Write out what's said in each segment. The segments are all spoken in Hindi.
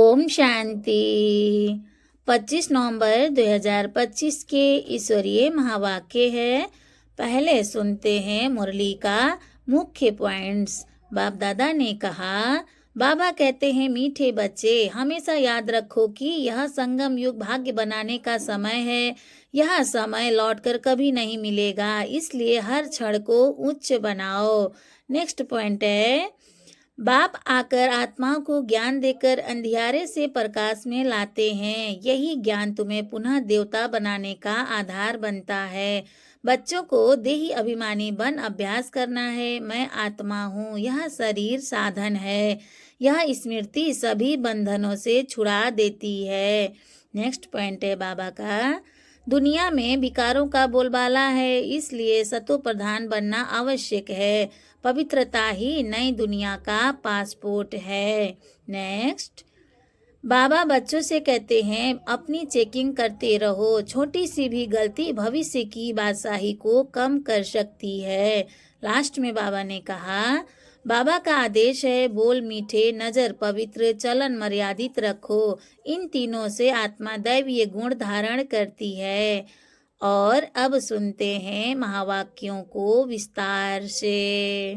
ओम शांति। 25 नवंबर 2025 के ईश्वरीय महावाक्य है। पहले सुनते हैं मुरली का मुख्य पॉइंट्स। बाप दादा ने कहा, बाबा कहते हैं, मीठे बच्चे हमेशा याद रखो कि यह संगम युग भाग्य बनाने का समय है। यह समय लौटकर कभी नहीं मिलेगा, इसलिए हर क्षण को उच्च बनाओ। नेक्स्ट पॉइंट है, बाप आकर आत्माओं को ज्ञान देकर अंधियारे से प्रकाश में लाते हैं। यही ज्ञान तुम्हें पुनः देवता बनाने का आधार बनता है। बच्चों को देही अभिमानी बन अभ्यास करना है। मैं आत्मा हूँ, यह शरीर साधन है। यह स्मृति सभी बंधनों से छुड़ा देती है। नेक्स्ट पॉइंट है बाबा का, दुनिया में विकारों का बोलबाला है, इसलिए सतो प्रधान बनना आवश्यक है। पवित्रता ही नई दुनिया का पासपोर्ट है। नेक्स्ट, बाबा बच्चों से कहते हैं, अपनी चेकिंग करते रहो। छोटी सी भी गलती भविष्य की बादशाही को कम कर सकती है। लास्ट में बाबा ने कहा, बाबा का आदेश है, बोल मीठे, नजर पवित्र, चलन मर्यादित रखो। इन तीनों से आत्मा दैवीय गुण धारण करती है। और अब सुनते हैं महावाक्यों को विस्तार से।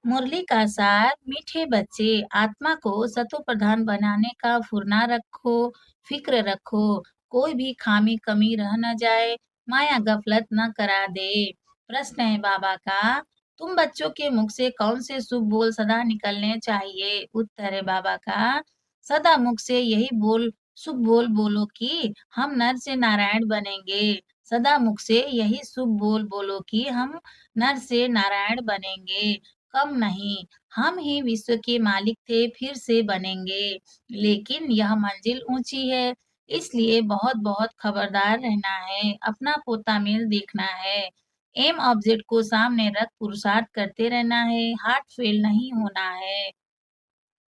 मुरली का सार, मीठे बच्चे आत्मा को सतो प्रधान बनाने का फुरना रखो, फिक्र रखो, कोई भी खामी कमी रह न जाए, माया गफलत न करा दे। प्रश्न है बाबा का, तुम बच्चों के मुख से कौन से शुभ बोल सदा निकलने चाहिए? उत्तर है बाबा का, सदा मुख से यही बोल शुभ बोल बोलो कि हम नर से नारायण बनेंगे। सदा मुख से यही शुभ बोल बोलो कि हम नर से नारायण बनेंगे। कम नहीं, हम ही विश्व के मालिक थे, फिर से बनेंगे। लेकिन यह मंजिल ऊंची है, इसलिए बहुत बहुत खबरदार रहना है। अपना पोता मेल देखना है। एम ऑब्जेक्ट को सामने रख पुरुषार्थ करते रहना है। हार्ट फेल नहीं होना है।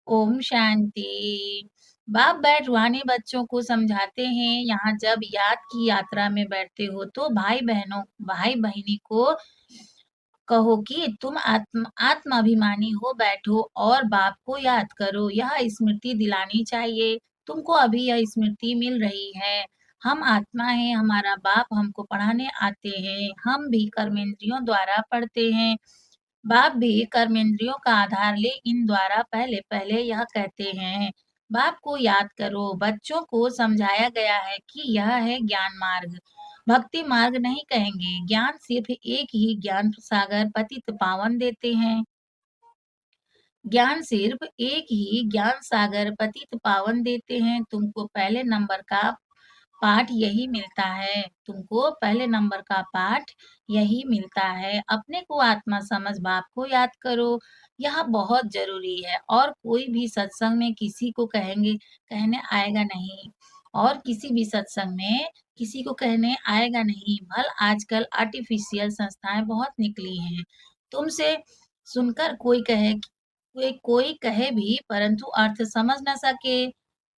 ओम शांति। बाप बैठ रूहानी बच्चों को समझाते हैं, यहाँ जब याद की यात्रा में बैठते हो तो भाई बहनी को कहो कि तुम आत्माभिमानी हो बैठो और बाप को याद करो। यह स्मृति दिलानी चाहिए। तुमको अभी यह स्मृति मिल रही है। हम आत्मा हैं, हमारा बाप हमको पढ़ाने आते हैं। हम भी कर्मेंद्रियों द्वारा पढ़ते हैं। बाप भी कर्मेंद्रियों का आधार ले इन द्वारा पहले पहले यह कहते हैं, बाप को याद करो। बच्चों को समझाया गया है कि यह है ज्ञान मार्ग, भक्ति मार्ग नहीं कहेंगे। ज्ञान सिर्फ एक ही ज्ञान सागर पतित पावन देते हैं। ज्ञान सिर्फ एक ही ज्ञान सागर पतित पावन देते हैं। तुमको पहले नंबर का पाठ यही मिलता है। तुमको पहले नंबर का पाठ यही मिलता है। अपने को आत्मा समझ बाप को याद करो। यह बहुत जरूरी है। और कोई भी सत्संग में किसी को कहने आएगा नहीं। और किसी भी सत्संग में किसी को कहने आएगा नहीं। भल आजकल आर्टिफिशियल संस्थाएं बहुत निकली हैं। तुमसे सुनकर कोई कहे भी परंतु अर्थ समझ न सके।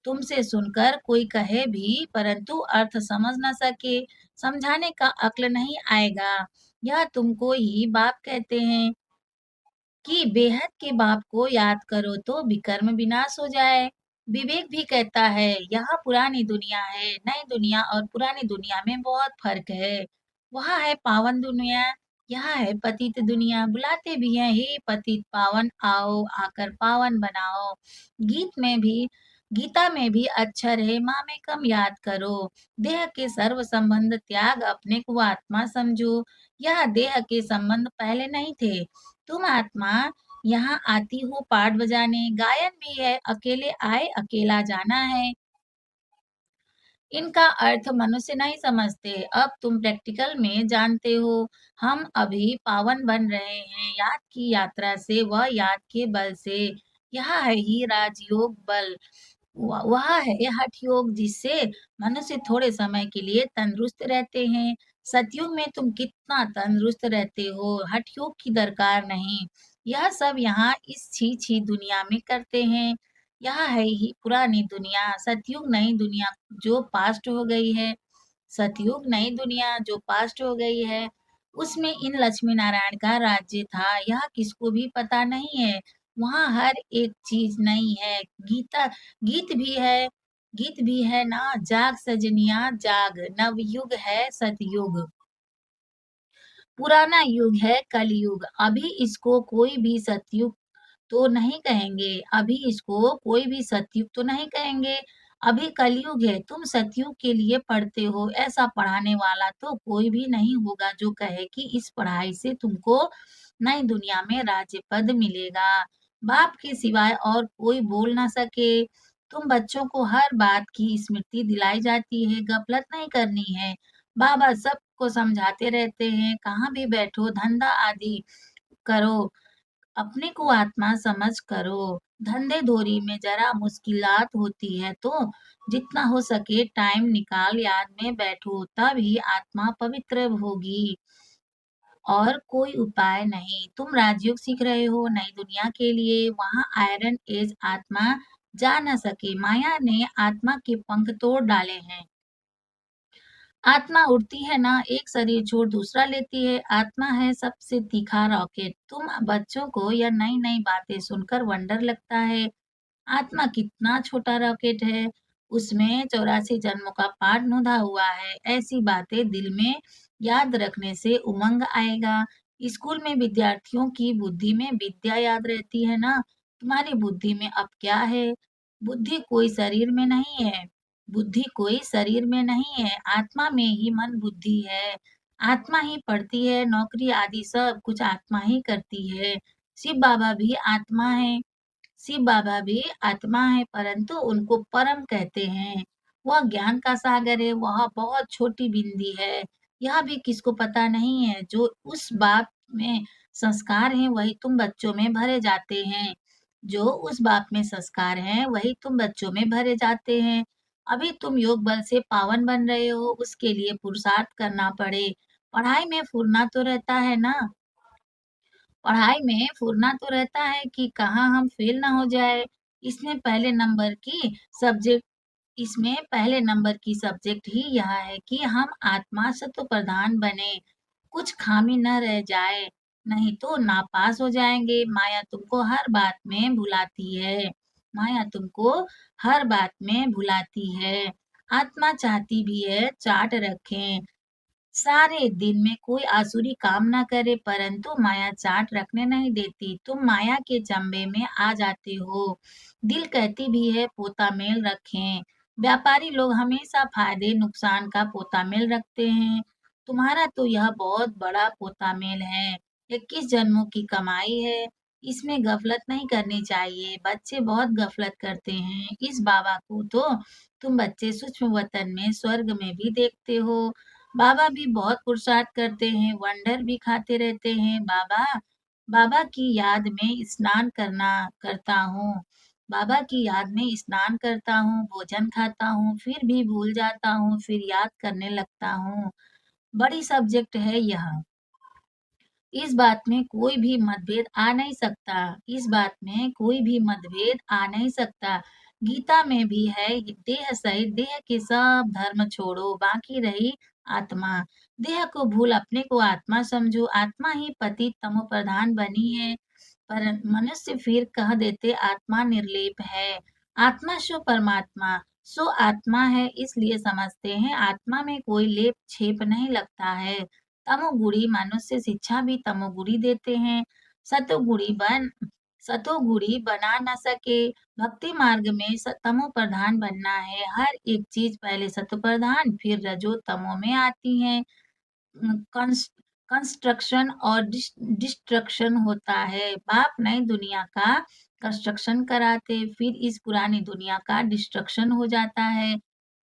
तुमसे सुनकर कोई कहे भी परंतु अर्थ समझ न सके। समझाने का अक्ल नहीं आएगा। यह तुमको ही बाप कहते हैं कि बेहद के बाप को याद करो तो विकर्म विनाश हो जाए। विवेक भी कहता है, यह पुरानी दुनिया है। नई दुनिया और पुरानी दुनिया में बहुत फर्क है। वहाँ है पावन दुनिया, यहाँ है पतित दुनिया। बुलाते भी हैं, हे पतित पावन आओ, आकर पावन बनाओ। गीता में भी अक्षर है, माँ में कम याद करो। देह के सर्व संबंध त्याग, अपने को आत्मा समझो। यह देह के संबंध पहले नहीं थे। तुम आत्मा यहाँ आती हो पाठ बजाने, गायन भी है, अकेले आए अकेला जाना है। इनका अर्थ मनुष्य नहीं समझते। अब तुम प्रैक्टिकल में जानते हो। हम अभी पावन बन रहे हैं, याद की यात्रा से व याद के बल से। यह है ही राजयोग बल, वह है हठ योग, जिससे मनुष्य थोड़े समय के लिए तंदुरुस्त रहते हैं। सतयुग में तुम कितना तंदुरुस्त रहते हो, हठ योग की दरकार नहीं। यह सब यहाँ इस छी छी दुनिया में करते हैं। यह है ही पुरानी दुनिया, सतयुग नई दुनिया जो पास्ट हो गई है। सतयुग नई दुनिया जो पास्ट हो गई है, उसमें इन लक्ष्मी नारायण का राज्य था। यह किसको भी पता नहीं है। वहाँ हर एक चीज़ नई है। गीत भी है गीत भी है ना, जाग सजनिया जाग, नवयुग है सतयुग। पुराना युग है कलयुग, अभी इसको कोई भी सतयुग तो नहीं कहेंगे, अभी इसको कोई भी सतयुग तो नहीं कहेंगे, अभी कलयुग है, तुम सतयुग के लिए पढ़ते हो, ऐसा पढ़ाने वाला तो कोई भी नहीं होगा जो कहे कि इस पढ़ाई से तुमको नई दुनिया में राज्य पद मिलेगा। बाप के सिवाय और कोई बोल ना सके। तुम बच्चों को हर बात की स्मृति दिलाई जाती है, गफलत नहीं करनी है। बाबा सबको समझाते रहते हैं, कहाँ भी बैठो, धंधा आदि करो, अपने को आत्मा समझ करो। धंधे धोरी में जरा मुश्किलात होती है तो जितना हो सके टाइम निकाल याद में बैठो, तब ही आत्मा पवित्र होगी। और कोई उपाय नहीं। तुम राजयोग सीख रहे हो नई दुनिया के लिए, वहां आयरन एज आत्मा जा न सके। माया ने आत्मा के पंख तोड़ डाले हैं। आत्मा उड़ती है ना, एक शरीर छोड़ दूसरा लेती है। आत्मा है सबसे तीखा रॉकेट। तुम बच्चों को यह नई नई बातें सुनकर वंडर लगता है। आत्मा कितना छोटा रॉकेट है, उसमें 84 जन्मों का पाठ नुदा हुआ है। ऐसी बातें दिल में याद रखने से उमंग आएगा। स्कूल में विद्यार्थियों की बुद्धि में विद्या याद रहती है ना, तुम्हारी बुद्धि में अब क्या है? बुद्धि कोई शरीर में नहीं है, बुद्धि कोई शरीर में नहीं है, आत्मा में ही मन बुद्धि है। आत्मा ही पढ़ती है, नौकरी आदि सब कुछ आत्मा ही करती है। शिव बाबा भी आत्मा है, शिव बाबा भी आत्मा है, परंतु उनको परम कहते हैं। वह ज्ञान का सागर है, वह बहुत छोटी बिंदी है। यह भी किसको पता नहीं है। जो उस बाप में संस्कार हैं, वही तुम बच्चों में भरे जाते हैं। जो उस बाप में संस्कार हैं, वही तुम बच्चों में भरे जाते हैं। अभी तुम योग बल से पावन बन रहे हो, उसके लिए पुरुषार्थ करना पड़े। पढ़ाई में फुरना तो रहता है ना, पढ़ाई में फुरना तो रहता है कि कहाँ हम फेल ना हो जाए। इसमें पहले नंबर की सब्जेक्ट इसमें पहले नंबर की सब्जेक्ट ही यह है कि हम आत्मा सत्व प्रधान बने, कुछ खामी न रह जाए, नहीं तो नापास हो जाएंगे। माया तुमको हर बात में भुलाती है, माया तुमको हर बात में भुलाती है। आत्मा चाहती भी है चाट रखें, सारे दिन में कोई आसुरी काम ना करे, परंतु माया चाट रखने नहीं देती। तुम माया के चंबे में आ जाते हो। दिल कहती भी है पोता मेल रखें। व्यापारी लोग हमेशा फायदे नुकसान का पोता मेल रखते हैं। तुम्हारा तो यह बहुत बड़ा पोता मेल है, 21 जन्मों की कमाई है। इसमें गफलत नहीं करनी चाहिए। बच्चे बहुत गफलत करते हैं। इस बाबा को तो तुम बच्चे सूक्ष्म वतन में स्वर्ग में भी देखते हो। बाबा भी बहुत पुरुषार्थ करते हैं, वंडर भी खाते रहते हैं। बाबा बाबा की याद में स्नान करना करता हूँ, बाबा की याद में स्नान करता हूँ, भोजन खाता हूँ, फिर भी भूल जाता हूँ, फिर याद करने लगता हूँ। बड़ी सब्जेक्ट है यह। इस बात में कोई भी मतभेद आ नहीं सकता, इस बात में कोई भी मतभेद आ नहीं सकता। गीता में भी है, देह सहित देह के सब धर्म छोड़ो, बाकी रही आत्मा। देह को भूल अपने को आत्मा समझो। आत्मा ही पतित तमो प्रधान बनी है, पर मनुष्य फिर कह देते आत्मा निर्लेप है। आत्मा सो परमात्मा सो आत्मा है, इसलिए समझते हैं आत्मा में कोई लेप छेप नहीं लगता है। तमोगुणी मनुष्य शिक्षा भी तमोगुणी देते हैं। सतोगुणी बन सतोगुणी बना न सके। भक्ति मार्ग में तमो प्रधान बनना है। हर एक चीज पहले सतो प्रधान फिर रजो तमो में आती है। कंस्ट्रक्शन और डिस्ट्रक्शन होता है। बाप नई दुनिया का कंस्ट्रक्शन कराते, फिर इस पुरानी दुनिया का डिस्ट्रक्शन हो जाता है।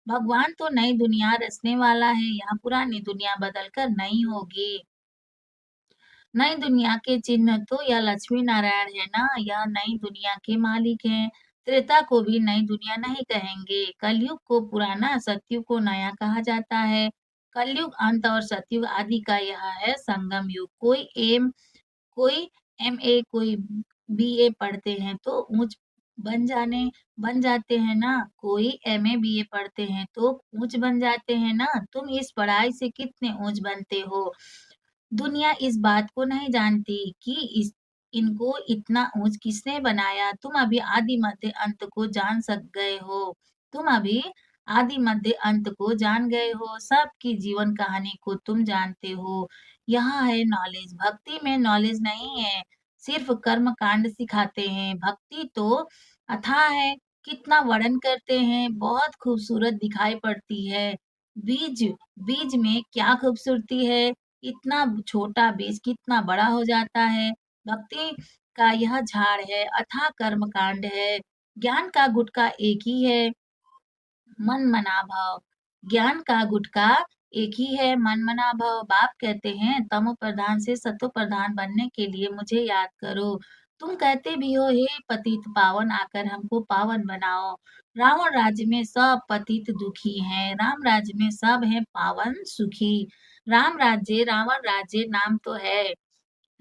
भगवान तो नई दुनिया रचने वाला है, यहाँ पुरानी दुनिया बदलकर नई होगी। नई दुनिया के चिन्ह तो यह लक्ष्मी नारायण है ना, यह नई दुनिया के मालिक हैं। त्रेता को भी नई दुनिया नहीं कहेंगे। कलयुग को पुराना, सतयुग को नया कहा जाता है। कलयुग अंत और सतयुग आदि का यह है संगम युग। कोई एमए, कोई बीए पढ़ते हैं तो ऊंच बन जाते हैं ना, कोई एमए बीए पढ़ते हैं तो ऊंच बन जाते हैं ना। तुम इस पढ़ाई से कितने ऊंच बनते हो, दुनिया इस बात को नहीं जानती कि इस इनको इतना ऊँच किसने बनाया? तुम अभी आदि मध्य अंत को जान सक गए हो। तुम अभी आदि मध्य अंत को जान गए हो, सबकी जीवन कहानी को तुम जानते हो। यहाँ है नॉलेज, भक्ति में नॉलेज नहीं है, सिर्फ कर्म कांड सिखाते हैं। भक्ति तो अथाह है, कितना वर्णन करते हैं, बहुत खूबसूरत दिखाई पड़ती है। बीज बीज में क्या खूबसूरती है, इतना छोटा बीज कितना बड़ा हो जाता है। भक्ति का यह झाड़ है, अथाह कर्म कांड है। ज्ञान का गुटका एक ही है, मन मना भाव। ज्ञान का गुटका एक ही है, मन मना भाव। बाप कहते हैं तमो प्रधान से सतो प्रधान बनने के लिए मुझे याद करो। तुम कहते भी हो हे पतित पावन, आकर हमको पावन बनाओ। रावण राज्य में सब पतित दुखी हैं, राम राज्य में सब हैं पावन सुखी। राम राज्य रावण राज्य नाम तो है,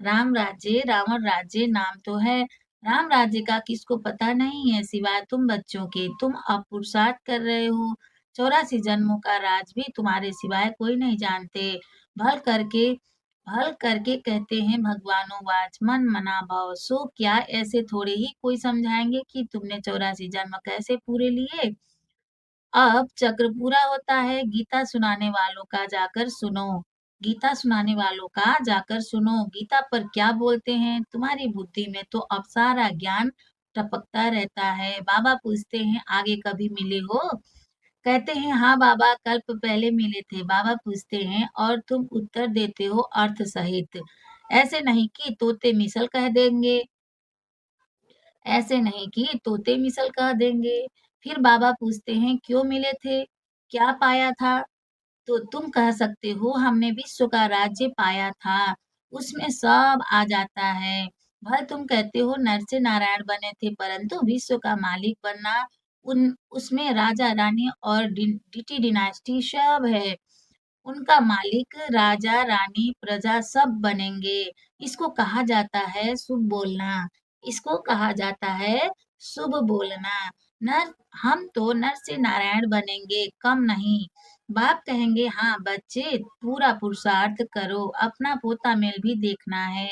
राम राज्य रावण राज्य नाम तो है। राम राज्य का किसको पता नहीं है सिवाय तुम बच्चों के। तुम अब पुरुषार्थ कर रहे हो, 84 जन्मों का राज भी तुम्हारे सिवाय कोई नहीं जानते। भल करके भल करके कहते हैं भगवानों वाच, मन मना भाव। सो क्या ऐसे थोड़े ही कोई समझाएंगे कि तुमने 84 जन्म कैसे पूरे लिए? अब चक्र पूरा होता है, गीता सुनाने वालों का जाकर सुनो। गीता सुनाने वालों का जाकर सुनो, गीता पर क्या बोलते हैं? तुम्हारी बुद्धि में तो अब सारा ज्ञान टपकता रहता है। बाबा पूछते हैं आगे कभी मिले हो? कहते हैं हाँ बाबा, कल्प पहले मिले थे। बाबा पूछते हैं और तुम उत्तर देते हो अर्थ सहित, ऐसे नहीं कि तोते मिसल कह देंगे, ऐसे नहीं कि तोते मिसल कह देंगे। फिर बाबा पूछते हैं क्यों मिले थे, क्या पाया था? तो तुम कह सकते हो हमने विश्व का राज्य पाया था, उसमें सब आ जाता है। भले तुम कहते हो नर से नारायण बने थे, परंतु विश्व का मालिक बनना, उन उसमें राजा रानी और डीटी डिनास्टी सब है। उनका मालिक राजा रानी प्रजा सब बनेंगे। इसको कहा जाता है शुभ बोलना, इसको कहा जाता है शुभ बोलना। नर हम तो नर से नारायण बनेंगे, कम नहीं। बाप कहेंगे हाँ बच्चे, पूरा पुरुषार्थ करो, अपना पोता मेल भी देखना है।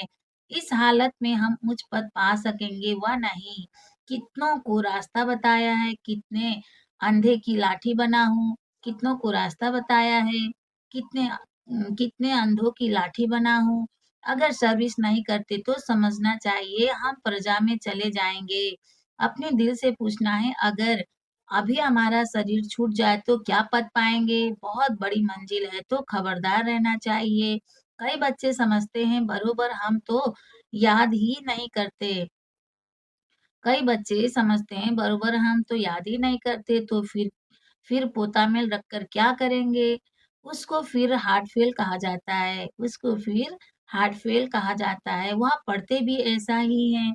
इस हालत में हम उच्च पद पा सकेंगे वह नहीं। कितनों को रास्ता बताया है, कितने अंधे की लाठी बना हूँ, कितनों को रास्ता बताया है, कितने अंधों की लाठी बना हूँ। अगर सर्विस नहीं करते तो समझना चाहिए हम प्रजा में चले जाएंगे। अपने दिल से पूछना है अगर अभी हमारा शरीर छूट जाए तो क्या पद पाएंगे? बहुत बड़ी मंजिल है तो खबरदार रहना चाहिए। कई बच्चे समझते हैं बरोबर हम तो याद ही नहीं करते। कई बच्चे समझते हैं बरोबर हम तो याद ही नहीं करते, तो फिर पोता मेल रखकर क्या करेंगे? उसको फिर हार्ट फेल कहा जाता है, उसको फिर हार्ट फेल कहा जाता है। वह पढ़ते भी ऐसा ही हैं,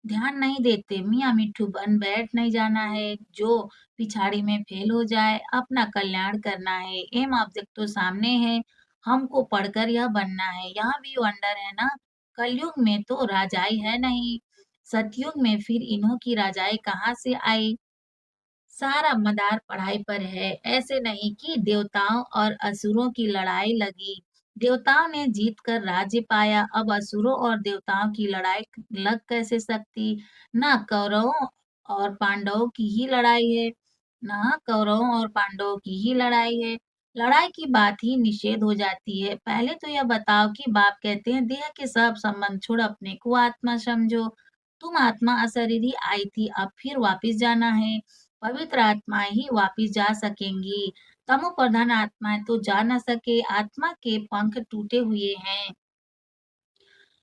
ध्यान नहीं देते। मियाँ मिट्ठू बन बैठ नहीं जाना है, जो पिछाड़ी में फेल हो जाए, अपना कल्याण करना है। एम ऑब्जेक्ट तो सामने है, हमको पढ़कर यह बनना है। यहाँ भी वंडर है ना, कलयुग में तो राजाई है नहीं, सतयुग में फिर इन्हों की राजाई कहाँ से आई? सारा मदार पढ़ाई पर है। ऐसे नहीं कि देवताओं और असुरों की लड़ाई लगी, देवताओं ने जीत कर राज्य पाया, अब असुरों और देवताओं की लड़ाई लग कैसे सकती? ना कौरवों और पांडवों की ही लड़ाई है, ना कौरवों और पांडवों की ही लड़ाई है। लड़ाई की बात ही निषेध हो जाती है। पहले तो यह बताओ कि बाप कहते हैं देह के सब संबंध छोड़ अपने को आत्मा समझो। तुम आत्मा अशरीरी आई थी, अब फिर वापिस जाना है। पवित्र आत्माएं ही वापिस जा सकेंगी, तमो प्रधान आत्माएं तो जा न सके, आत्मा के पंख टूटे हुए हैं।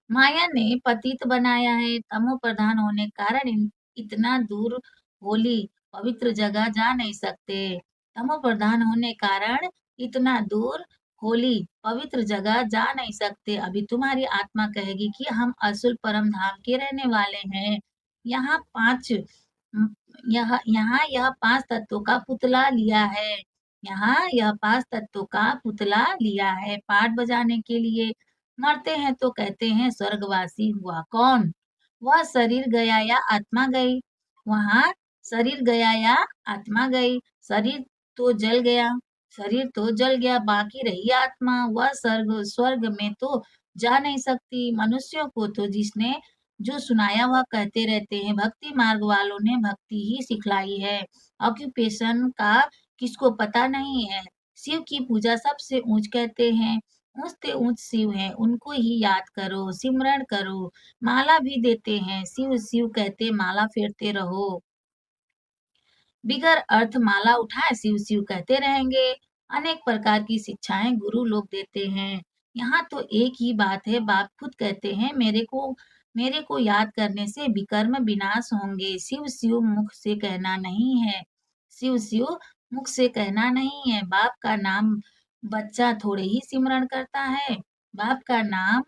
माया ने पतित बनाया है, तमो प्रधान होने कारण इतना दूर होली पवित्र जगह जा नहीं सकते। तमो प्रधान होने कारण इतना दूर होली पवित्र जगह जा नहीं सकते। अभी तुम्हारी आत्मा कहेगी कि हम असुल परम धाम के रहने वाले हैं। यहाँ पांच यहाँ यह 5 तत्वों का पुतला लिया है, यहाँ यह 5 तत्वों का पुतला लिया है पाठ बजाने के लिए। मरते हैं तो कहते हैं स्वर्गवासी हुआ कौन? वह शरीर गया या आत्मा गई? वहाँ शरीर गया या आत्मा गई? शरीर तो जल गया, शरीर तो जल गया, बाकी रही आत्मा। वह स्वर्ग स्वर्ग में तो जा नहीं सकती। मनुष्यों को तो जिसने जो सुनाया वह कहते रहते हैं। भक्ति मार्ग वालों ने भक्ति ही सिखलाई है। ऑक्यूपेशन का किसको पता नहीं है। शिव की पूजा सबसे ऊंच कहते हैं। ऊंचते ऊंच शिव हैं, उनको ही याद करो, सिमरण करो। माला भी देते हैं, शिव शिव कहते माला फेरते रहो। बिगर अर्थ माला उठाए शिव शिव कहते रहेंगे। अनेक प्रकार की शिक्षाएं गुरु लोग देते हैं। यहाँ तो एक ही बात है, बाप खुद कहते हैं मेरे को याद करने से विकर्म विनाश होंगे। शिव शिव मुख से कहना नहीं है। शिव शिव मुख से कहना नहीं है। बाप का नाम बच्चा थोड़े ही सिमरण करता है। बाप का नाम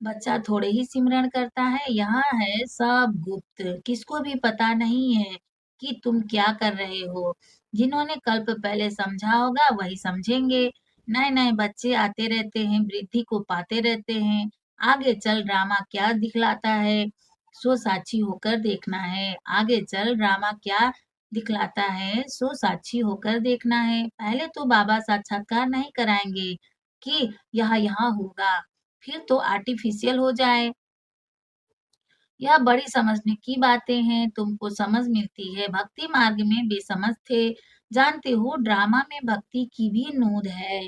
बच्चा थोड़े ही सिमरण करता है। यहाँ है सब गुप्त, किसको भी पता नहीं है कि तुम क्या कर रहे हो। जिन्होंने कल्प पहले समझा होगा वही समझेंगे। नए नए बच्चे आते रहते हैं, वृद्धि को पाते रहते हैं। आगे चल ड्रामा क्या दिखलाता है, सो साक्षी होकर देखना है। आगे चल ड्रामा क्या दिखलाता है, सो साक्षी होकर देखना है। पहले तो बाबा साक्षात्कार नहीं कराएंगे कि यह यहाँ होगा, फिर तो आर्टिफिशियल हो जाए। यह बड़ी समझने की बातें हैं, तुमको समझ मिलती है। भक्ति मार्ग में बेसमझ थे। जानते हो ड्रामा में भक्ति की भी नूंद है।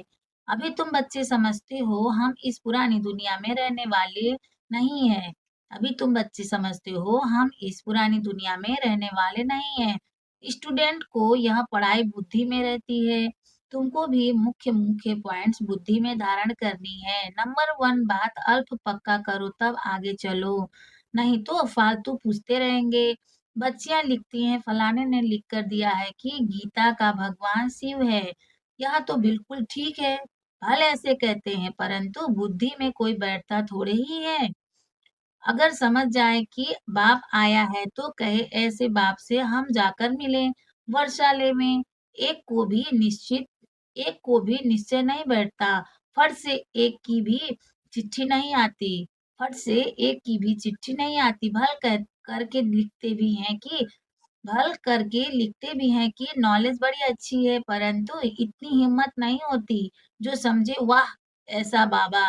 अभी तुम बच्चे समझते हो हम इस पुरानी दुनिया में रहने वाले नहीं है। अभी तुम बच्चे समझते हो हम इस पुरानी दुनिया में रहने वाले नहीं है। स्टूडेंट को यह पढ़ाई बुद्धि में रहती है। तुमको भी मुख्य मुख्य पॉइंट्स बुद्धि में धारण करनी है। नंबर वन बात अल्प पक्का करो तब आगे चलो, नहीं तो फालतू पूछते रहेंगे। बच्चियां लिखती हैं फलाने ने लिख कर दिया है कि गीता का भगवान शिव है। यह तो बिल्कुल ठीक है। भले ऐसे कहते हैं परंतु बुद्धि में कोई बैठता थोड़े ही है। अगर समझ जाए कि बाप आया है तो कहे ऐसे बाप से हम जाकर मिले वर्षाले में। एक को भी निश्चय नहीं बैठता। फट से एक की भी चिट्ठी नहीं आती। फट से एक की भी चिट्ठी नहीं आती। करके लिखते भी हैं कि भल करके लिखते भी हैं कि नॉलेज बड़ी अच्छी है, परंतु इतनी हिम्मत नहीं होती जो समझे वाह ऐसा बाबा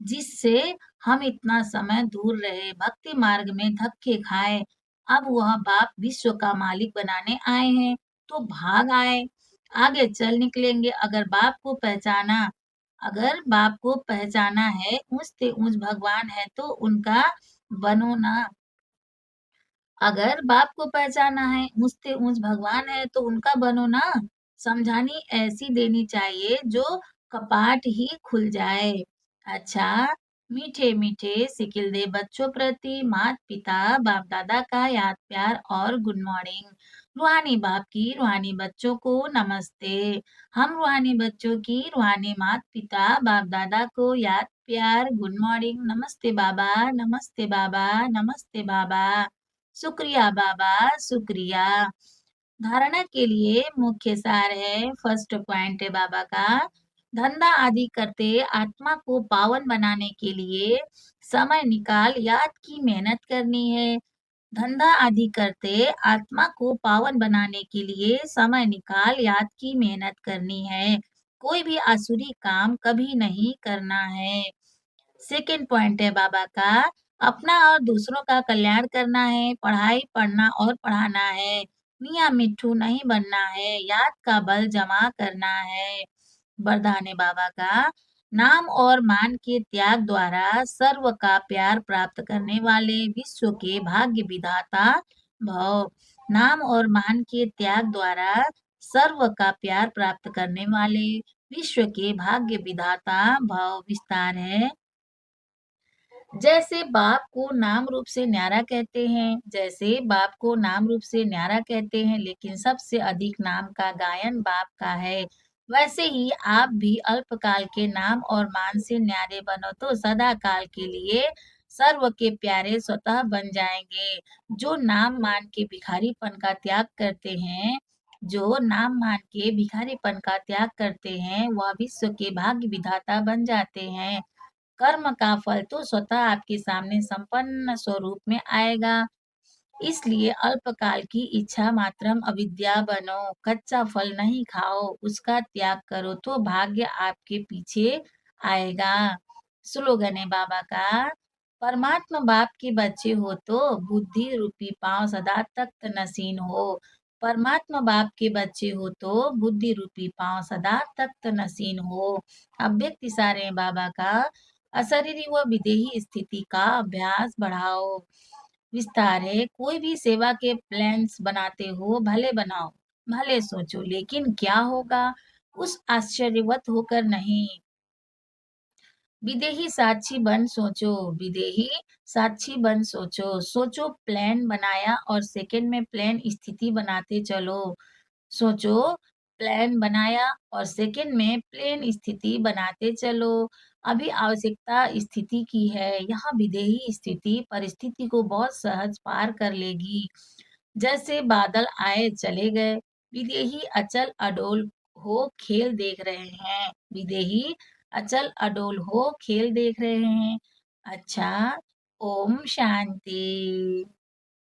जिससे हम इतना समय दूर रहे, भक्ति मार्ग में धक्के खाए। अब वह बाप विश्व का मालिक बनाने आए हैं, तो भाग आए। आगे चल निकलेंगे। अगर बाप को पहचाना है, ऊंचते ऊंच भगवान है तो उनका बनो ना। अगर बाप को पहचाना है, ऊंचते ऊंच भगवान है तो उनका बनो ना। समझानी ऐसी देनी चाहिए जो कपाट ही खुल जाए। अच्छा, मीठे मीठे सिकिल दे बच्चों प्रति माता पिता बाप दादा का याद प्यार और गुड मॉर्निंग। रूहानी बाप की रूहानी बच्चों को नमस्ते। हम रूहानी बच्चों की रूहानी माता पिता बाप दादा को याद प्यार गुड मॉर्निंग। नमस्ते बाबा, नमस्ते बाबा, नमस्ते बाबा। शुक्रिया बाबा, शुक्रिया। धारणा के लिए मुख्य सार है, फर्स्ट पॉइंट है बाबा का। धंधा आदि करते आत्मा को पावन बनाने के लिए समय निकाल याद की मेहनत करनी है। धंधा आदि करते आत्मा को पावन बनाने के लिए समय निकाल याद की मेहनत करनी है। कोई भी आसुरी काम कभी नहीं करना है। सेकेंड पॉइंट है बाबा का, अपना और दूसरों का कल्याण करना है। पढ़ाई पढ़ना और पढ़ाना है। मियाँ मिट्ठू नहीं बनना है। याद का बल जमा करना है। वरदान है बाबा का, नाम और मान के त्याग द्वारा सर्व का प्यार प्राप्त करने वाले विश्व के भाग्य विधाता भव। नाम और मान के त्याग द्वारा सर्व का प्यार प्राप्त करने वाले विश्व के भाग्य विधाता भव। विस्तार है, जैसे बाप को नाम रूप से न्यारा कहते हैं, लेकिन सबसे अधिक नाम का गायन बाप का है। वैसे ही आप भी अल्पकाल के नाम और मान से न्यारे बनो तो सदा काल के लिए सर्व के प्यारे स्वतः बन जाएंगे। जो नाम मान के भिखारीपन का त्याग करते हैं, वह विश्व के भाग्य विधाता बन जाते हैं। कर्म का फल तो स्वतः आपके सामने संपन्न स्वरूप में आएगा। इसलिए अल्पकाल की इच्छा मात्रम अविद्या बनो। कच्चा फल नहीं खाओ, उसका त्याग करो तो भाग्य आपके पीछे आएगा। स्लोगन है बाबा का, परमात्मा बाप के बच्चे हो तो बुद्धि रूपी पांव सदा तख्त नसीन हो। परमात्मा बाप के बच्चे हो तो बुद्धि रूपी पांव सदा तख्त नसीन हो। अव्यक्त इशारे हैं बाबा का। अशरीरी व विदेही स्थिति का अभ्यास बढ़ाओ। विस्तार है, कोई भी सेवा के प्लान्स बनाते हो भले बनाओ, भले सोचो, लेकिन क्या होगा उस आश्चर्यवत होकर नहीं। विदेही साक्षी बन सोचो, विदेही साक्षी बन सोचो, सोचो प्लान बनाया और सेकंड में प्लान स्थिति बनाते चलो। सोचो प्लान बनाया और सेकंड में प्लेन स्थिति बनाते चलो। अभी आवश्यकता स्थिति की है, यहाँ विदेही स्थिति परिस्थिति को बहुत सहज पार कर लेगी। जैसे बादल आए चले गए, विदेही अचल अडोल हो खेल देख रहे हैं। विदेही अचल अडोल हो खेल देख रहे हैं। अच्छा, ओम शांति।